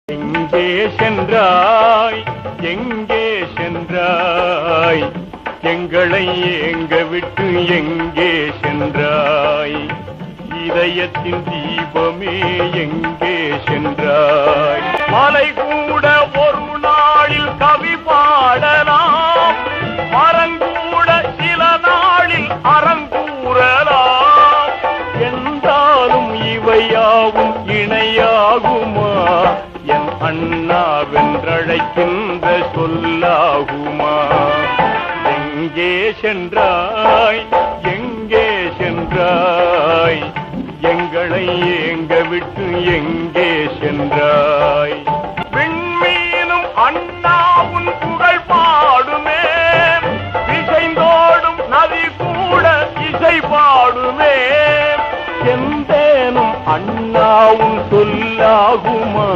எங்கே சென்றாய் எங்கே சென்றாய் எங்களை ஏங்க விட்டு எங்கே சென்றாய் இதயத்தின் தீபமே எங்கே சென்றாய் மலை கூட ஒரு நாளில் கவி பாடலாம் மரங்கூட சில நாளில் அறங்கூறலாம் என்றாலும் இவையாவும் இணையாகுமா என் அண்ணாவென்றழைக்கின்ற சொல்லாகுமா எங்கே சென்றாய் எங்கே சென்றாய் எங்களை ஏங்க விட்டு எங்கே சென்றாய் விண்மீனும் அண்ணாவும் புகழ் பாடுமே இசைந்தோடும் நதி கூட இசை பாடுமே எந்தேனும் அண்ணாவும் சொல்லாகுமா